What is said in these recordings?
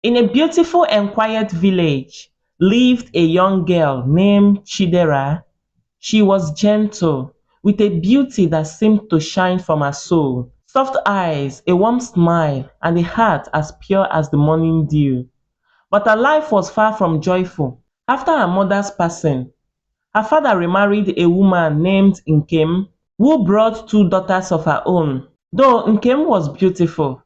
In a beautiful and quiet village lived a young girl named Chidera. She was gentle, with a beauty that seemed to shine from her soul. Soft eyes, a warm smile, and a heart as pure as the morning dew. But her life was far from joyful. After her mother's passing, her father remarried a woman named Nkem, who brought two daughters of her own. Though Nkem was beautiful,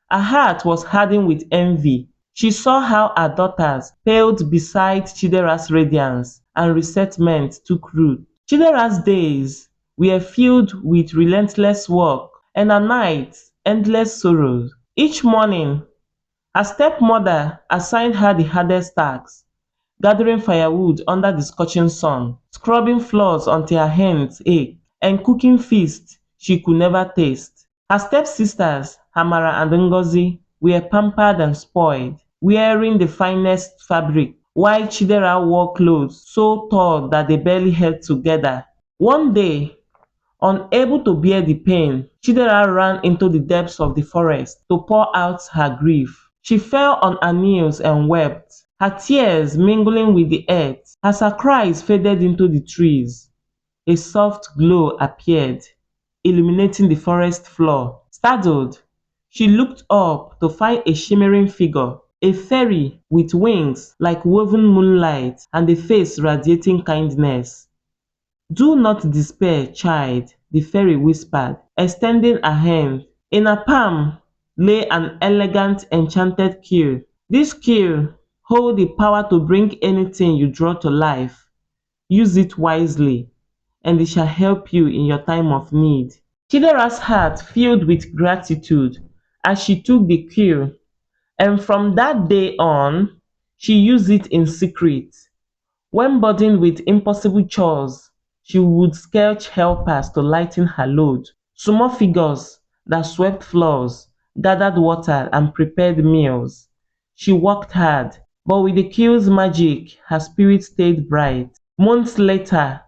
her heart was hardened with envy. She saw how her daughters paled beside Chidera's radiance, and resentment took root. Chidera's days were filled with relentless work, and her nights endless sorrows. Each morning, her stepmother assigned her the hardest tasks: gathering firewood under the scorching sun, scrubbing floors until her hands ached, and cooking feasts she could never taste. Her stepsisters, Hamara and Ngozi, were pampered and spoiled, wearing the finest fabric, while Chidera wore clothes so tall that they barely held together. One day, unable to bear the pain, Chidera ran into the depths of the forest to pour out her grief. She fell on her knees and wept, her tears mingling with the earth. As her cries faded into the trees, a soft glow appeared, illuminating the forest floor. Startled, she looked up to find a shimmering figure, a fairy with wings like woven moonlight and a face radiating kindness. "Do not despair, child," the fairy whispered, extending her hand. In her palm lay an elegant enchanted quill. This quill holds the power to bring anything you draw to life. Use it wisely, and it shall help you in your time of need. Chidera's heart filled with gratitude as she took the quill, and from that day on, she used it in secret. When burdened with impossible chores, she would sketch helpers to lighten her load. Small figures that swept floors, gathered water, and prepared meals. She worked hard, but with the quill's magic, her spirit stayed bright. Months later,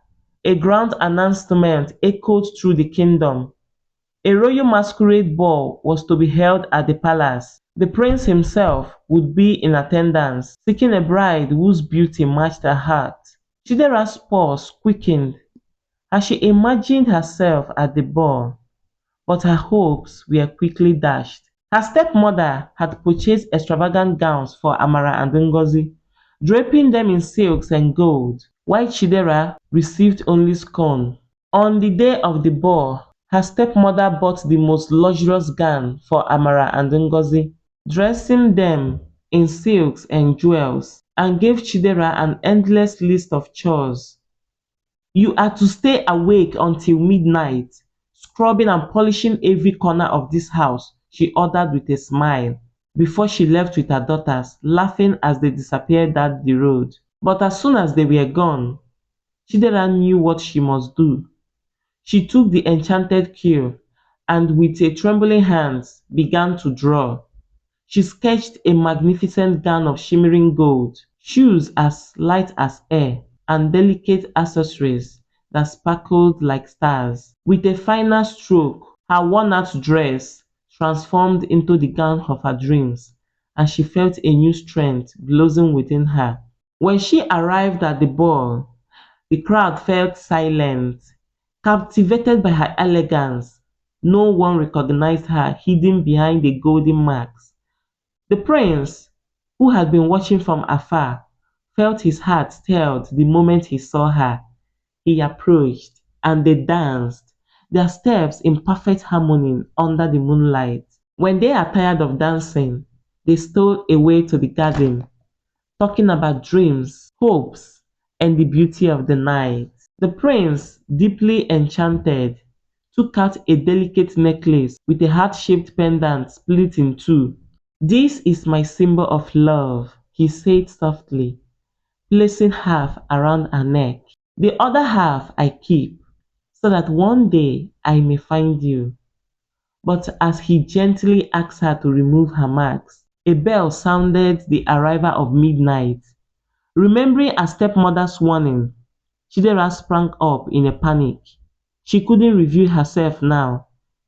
a grand announcement echoed through the kingdom. A royal masquerade ball was to be held at the palace. The prince himself would be in attendance, seeking a bride whose beauty matched her heart. Chidera's pulse quickened as she imagined herself at the ball, but her hopes were quickly dashed. Her stepmother had purchased extravagant gowns for Amara and Ngozi, draping them in silks and gold, while Chidera received only scorn. On the day of the ball, her stepmother bought the most luxurious gown for Amara and Ngozi, dressing them in silks and jewels, and gave Chidera an endless list of chores. "You are to stay awake until midnight, scrubbing and polishing every corner of this house," she ordered with a smile, before she left with her daughters, laughing as they disappeared down the road. But as soon as they were gone, Chidera knew what she must do. She took the enchanted quill and with a trembling hands began to draw. She sketched a magnificent gown of shimmering gold, shoes as light as air, and delicate accessories that sparkled like stars. With a final stroke, her worn-out dress transformed into the gown of her dreams, and she felt a new strength blossom within her. When she arrived at the ball, the crowd felt silent, captivated by her elegance. No one recognized her hidden behind the golden masks. The prince, who had been watching from afar, felt his heart stirred the moment he saw her. He approached, and they danced, their steps in perfect harmony under the moonlight. When they are tired of dancing, they stole away to the garden, talking about dreams, hopes, and the beauty of the night. The prince, deeply enchanted, took out a delicate necklace with a heart-shaped pendant split in two. "This is my symbol of love," he said softly, placing half around her neck. "The other half I keep, so that one day I may find you." But as he gently asked her to remove her marks, a bell sounded the arrival of midnight. Remembering her stepmother's warning, Chidera sprang up in a panic. She couldn't reveal herself now.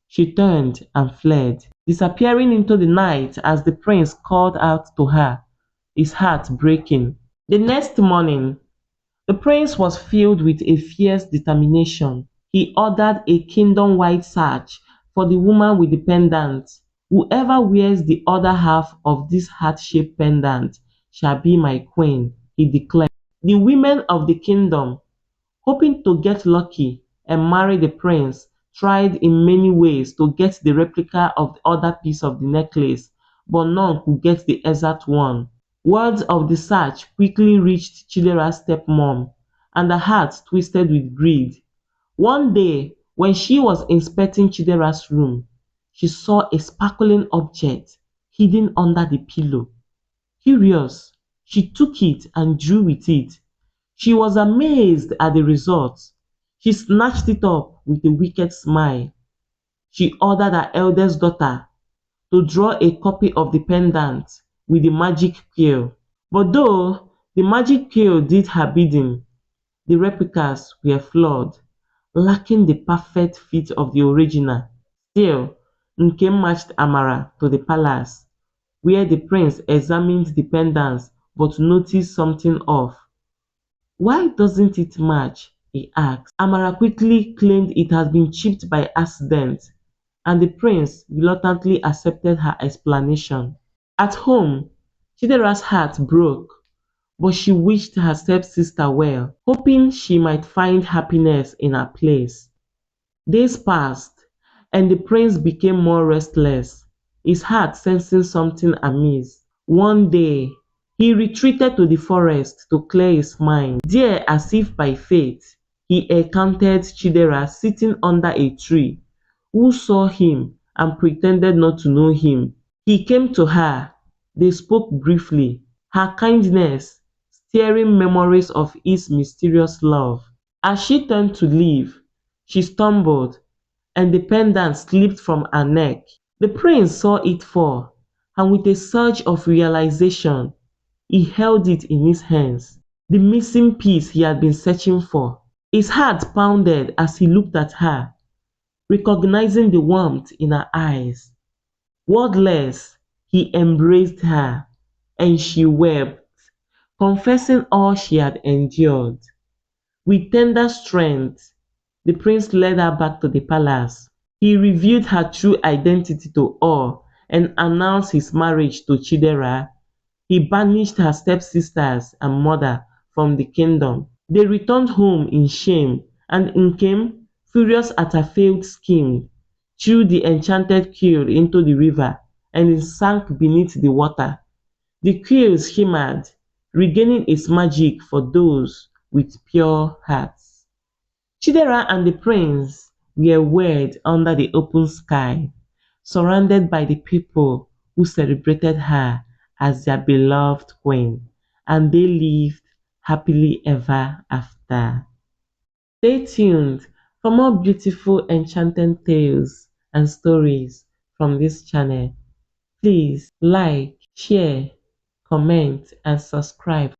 She turned and fled. disappearing into the night as the prince called out to her, his heart breaking. The next morning, the prince was filled with a fierce determination. He ordered a kingdom-wide search for the woman with the pendant. Whoever wears the other half of this heart-shaped pendant shall be my queen, he declared. The women of the kingdom, hoping to get lucky and marry the prince, tried in many ways to get the replica of the other piece of the necklace, but none could get the exact one. Words of the search quickly reached Chidera's stepmom, and her heart twisted with greed. One day, when she was inspecting Chidera's room, she saw a sparkling object hidden under the pillow. Curious, she took it and drew with it. She was amazed at the result. She snatched it up with a wicked smile. She ordered her eldest daughter to draw a copy of the pendant with the magic quill. But though the magic quill did her bidding, the replicas were flawed, lacking the perfect fit of the original. Still, Nkem marched Amara to the palace, where the prince examined the pendants but noticed something off. "Why doesn't it match?" he asked. Amara quickly claimed it had been chipped by accident, and the prince reluctantly accepted her explanation. At home, Chidera's heart broke, but she wished her stepsister well, hoping she might find happiness in her place. Days passed, and the prince became more restless, his heart sensing something amiss. One day, he retreated to the forest to clear his mind. There, as if by fate, he encountered Chidera sitting under a tree, who saw him and pretended not to know him. He came to her. They spoke briefly, her kindness stirring memories of his mysterious love. As she turned to leave, she stumbled, and the pendant slipped from her neck. The prince saw it fall, and with a surge of realization, he held it in his hands, the missing piece he had been searching for. His heart pounded as he looked at her, recognizing the warmth in her eyes. Wordless, he embraced her, and she wept, confessing all she had endured. With tender strength, the prince led her back to the palace. He revealed her true identity to all and announced his marriage to Chidera. He banished her stepsisters and mother from the kingdom. They returned home in shame, and Nkem, furious at her failed scheme, threw the enchanted quill into the river, and it sank beneath the water. The quill shimmered, regaining its magic for those with pure hearts. Chidera and the prince were wed under the open sky, surrounded by the people who celebrated her as their beloved queen, and they lived happily ever after. Stay tuned for more beautiful enchanted tales and stories from this channel. Please like, share, comment, and subscribe.